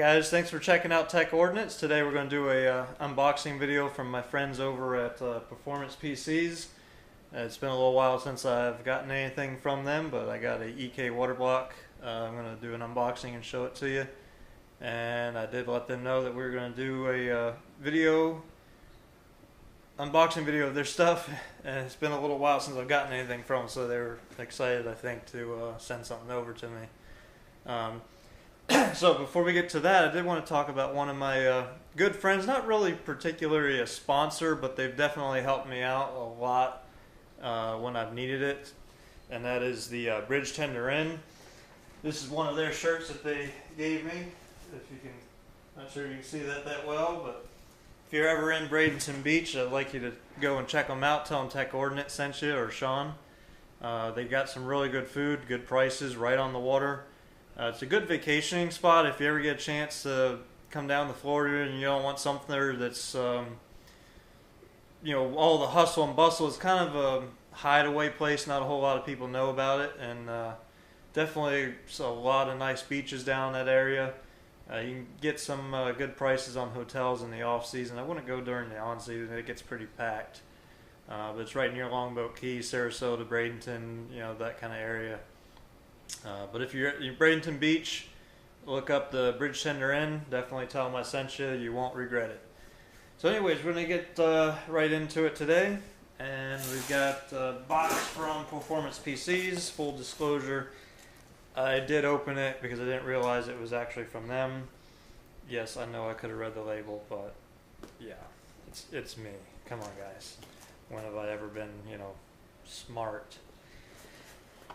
guys, thanks for checking out Tech Ordnance. Today we're going to do a unboxing video from my friends over at Performance PCs. It's been a little while since I've gotten anything from them, but I got a EK water block. I'm going to do an unboxing and show it to you. And I did let them know that we were going to do a unboxing video of their stuff. And it's been a little while since I've gotten anything from them, so they were excited, I think, to send something over to me. So before we get to that, I did want to talk about one of my good friends, not really particularly a sponsor, but they've definitely helped me out a lot when I've needed it, and that is the Bridge Tender Inn. This is one of their shirts that they gave me. If you can, not sure you can see that well, but if you're ever in Bradenton Beach, I'd like you to go and check them out. Tell them Tech Ordnance sent you, or Sean. They've got some really good food, good prices, right on the water. It's a good vacationing spot if you ever get a chance to come down to Florida and you don't want something there that's, all the hustle and bustle. It's kind of a hideaway place. Not a whole lot of people know about it, and definitely a lot of nice beaches down that area. You can get some good prices on hotels in the off season. I wouldn't go during the on season; it gets pretty packed. But it's right near Longboat Key, Sarasota, Bradenton, that kind of area. But if you're at Bradenton Beach, look up the Bridge Tender Inn. Definitely tell them I sent you. You won't regret it. So anyways, we're going to get right into it today. And we've got a box from Performance PCs. Full disclosure, I did open it because I didn't realize it was actually from them. Yes, I know I could have read the label, but yeah, it's me. Come on, guys. When have I ever been, smart?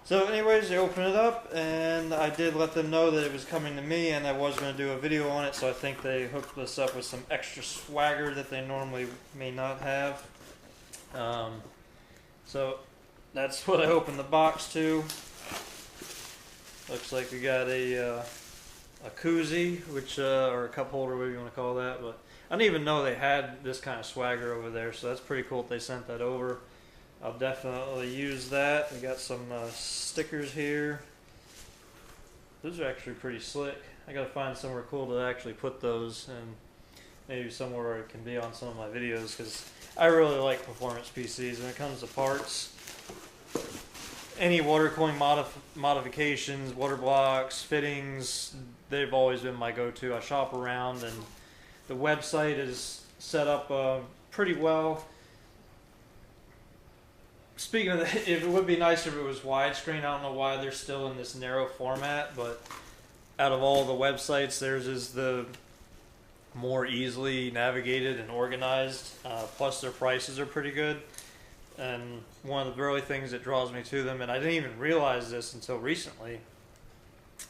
So anyways, they opened it up, and I did let them know that it was coming to me, and I was going to do a video on it, so I think they hooked this up with some extra swagger that they normally may not have. So that's what I opened the box to. Looks like we got a koozie, or a cup holder, whatever you want to call that, but I didn't even know they had this kind of swagger over there, so that's pretty cool that they sent that over. I'll definitely use that. We got some stickers here. Those are actually pretty slick. I gotta find somewhere cool to actually put those, and maybe somewhere where it can be on some of my videos, because I really like Performance PCs. When it comes to parts, any water cooling modifications, water blocks, fittings, they've always been my go-to. I shop around, and the website is set up pretty well. Speaking of that, it would be nice if it was widescreen. I don't know why they're still in this narrow format, but out of all the websites, theirs is the more easily navigated and organized. Plus, their prices are pretty good. And one of the early things that draws me to them, and I didn't even realize this until recently,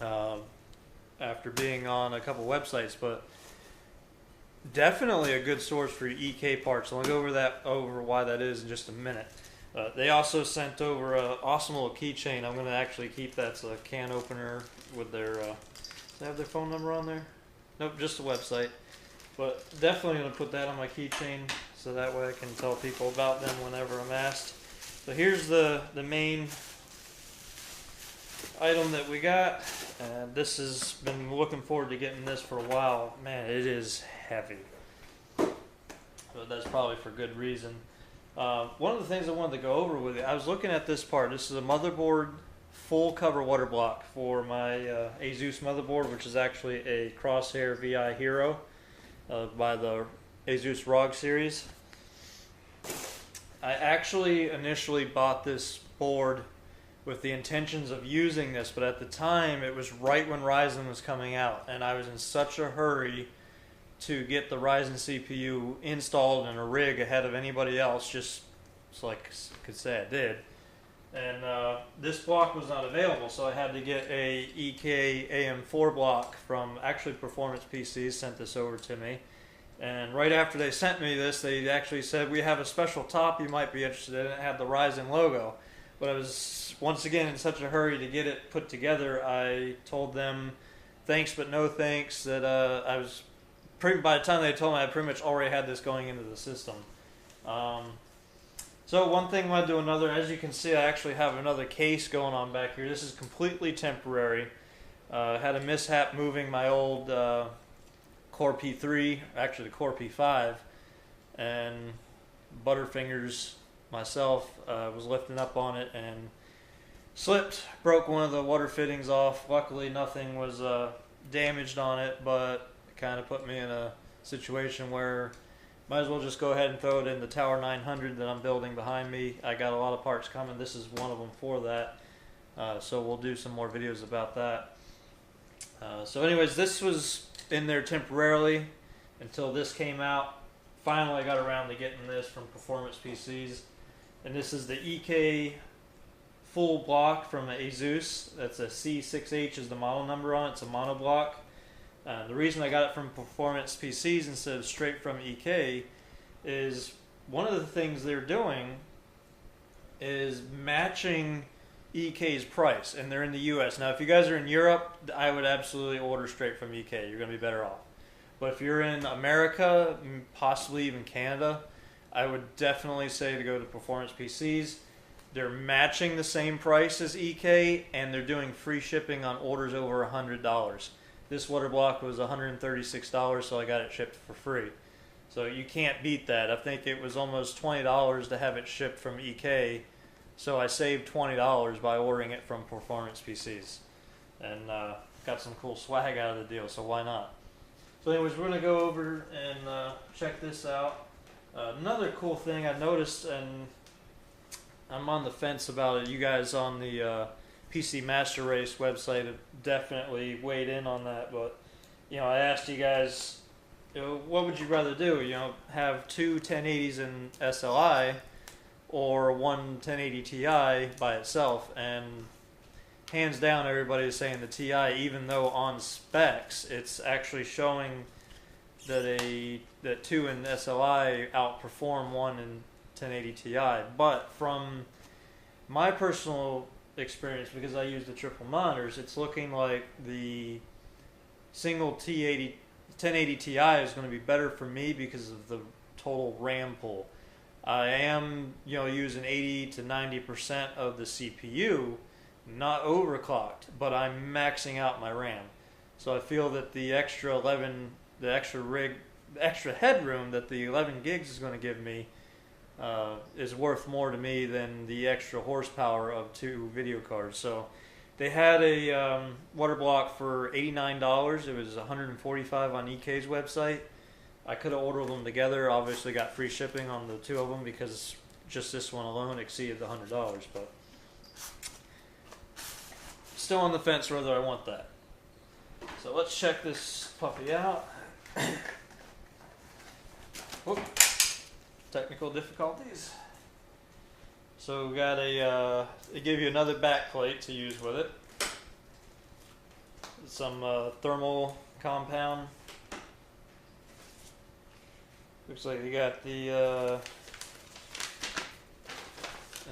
after being on a couple websites, but definitely a good source for your EK parts. I'll go over why that is in just a minute. They also sent over an awesome little keychain. I'm going to actually keep that. It's a can opener with their, does they have their phone number on there? Nope, just the website. But definitely going to put that on my keychain, so that way I can tell people about them whenever I'm asked. So here's the main item that we got. This has been looking forward to getting this for a while. Man, it is heavy. But that's probably for good reason. One of the things I wanted to go over with you, I was looking at this part. This is a motherboard full cover water block for my ASUS motherboard, which is actually a Crosshair VI Hero by the ASUS ROG series. I actually initially bought this board with the intentions of using this, but at the time it was right when Ryzen was coming out, and I was in such a hurry to get the Ryzen CPU installed in a rig ahead of anybody else, just so I could say I did. And this block was not available, so I had to get a EK AM4 block from actually Performance PCs. Sent this over to me, and right after they sent me this, they actually said, we have a special top you might be interested in. It had the Ryzen logo, but I was once again in such a hurry to get it put together. I told them thanks but no thanks, that I was by the time they told me, I pretty much already had this going into the system. So one thing led to another. As you can see, I actually have another case going on back here. This is completely temporary. Had a mishap moving my old Core P3, actually the Core P5, and Butterfingers myself was lifting up on it and slipped, broke one of the water fittings off. Luckily nothing was damaged on it, but it kind of put me in a situation where might as well just go ahead and throw it in the Tower 900 that I'm building behind me. I got a lot of parts coming. This is one of them for that. So we'll do some more videos about that. So anyways, this was in there temporarily until this came out. Finally I got around to getting this from Performance PCs. And this is the EK full block from ASUS. That's a C6H is the model number on it. It's a monoblock. The reason I got it from Performance PCs instead of straight from EK is one of the things they're doing is matching EK's price, and they're in the US. Now if you guys are in Europe, I would absolutely order straight from EK. You're going to be better off. But if you're in America, possibly even Canada, I would definitely say to go to Performance PCs. They're matching the same price as EK, and they're doing free shipping on orders over $100. This water block was $136, so I got it shipped for free. So you can't beat that. I think it was almost $20 to have it shipped from EK, so I saved $20 by ordering it from Performance PCs. And got some cool swag out of the deal, so why not? So anyways, we're going to go over and check this out. Another cool thing I noticed, and I'm on the fence about it, you guys on the PC Master Race website have definitely weighed in on that, but you know, I asked you guys, you know, what would you rather do? You know, have two 1080s in SLI or one 1080 Ti by itself? And hands down, everybody is saying the Ti, even though on specs it's actually showing that two in SLI outperform one in 1080 Ti. But from my personal experience, because I use the triple monitors, it's looking like the single 1080 Ti is going to be better for me because of the total RAM pull. I am, you know, using 80 to 90% of the CPU, not overclocked, but I'm maxing out my RAM. So I feel that the extra headroom that the 11 gigs is going to give me is worth more to me than the extra horsepower of two video cards. So they had a water block for $89. It was $145 on EK's website. I could have ordered them together. Obviously got free shipping on the two of them because just this one alone exceeded the $100. But still on the fence whether I want that. So let's check this puppy out. Whoop. Technical difficulties. So we got they give you another back plate to use with it. Some thermal compound. Looks like you got the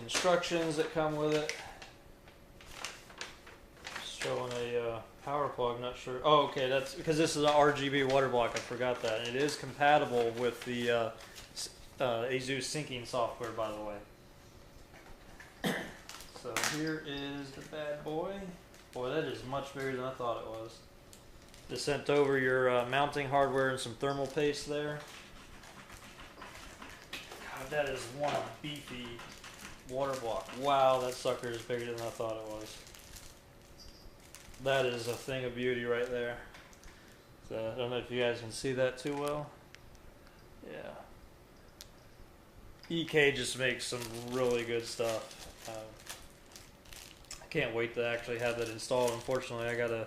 instructions that come with it. Showing a power plug, not sure. Oh, okay, that's because this is an RGB water block. I forgot that. And it is compatible with the ASUS syncing software, by the way. So here is the bad boy. Boy, that is much bigger than I thought it was. Just sent over your mounting hardware and some thermal paste there. God, that is one beefy water block. Wow, that sucker is bigger than I thought it was. That is a thing of beauty right there. So I don't know if you guys can see that too well. Yeah. EK just makes some really good stuff. I can't wait to actually have that installed. Unfortunately, I gotta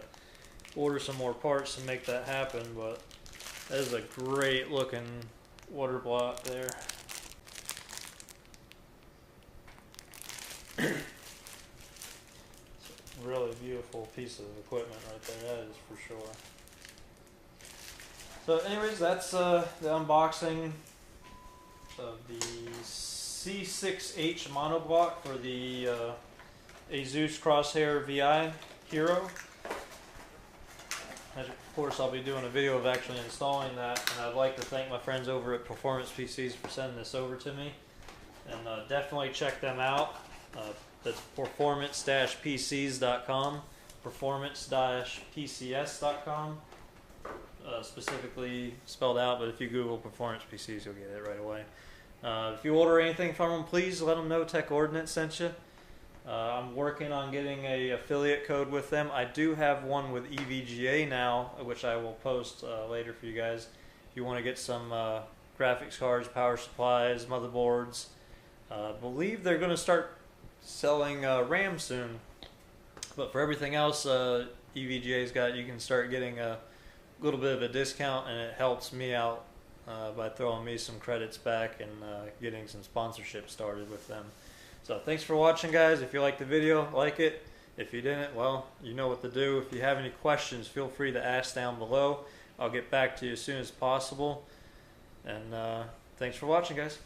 order some more parts to make that happen, but that is a great looking water block there. Really beautiful piece of equipment right there, that is for sure. So anyways, that's the unboxing of the C6H monoblock for the ASUS Crosshair VI Hero. And of course, I'll be doing a video of actually installing that, and I'd like to thank my friends over at Performance PCs for sending this over to me. And definitely check them out. That's performance-pcs.com, performance-pcs.com. specifically spelled out, but if you Google performance PCs, you'll get it right away. If you order anything from them, please let them know Tech Ordnance sent you. I'm working on getting a affiliate code with them. I do have one with EVGA now, which I will post later for you guys. If you want to get some graphics cards, power supplies, motherboards. I believe they're going to start selling RAM soon. But for everything else, EVGA's got, you can start getting a little bit of a discount, and it helps me out by throwing me some credits back and getting some sponsorship started with them. So thanks for watching, guys. If you liked the video, like it. If you didn't, well, you know what to do. If you have any questions, feel free to ask down below. I'll get back to you as soon as possible. And thanks for watching, guys.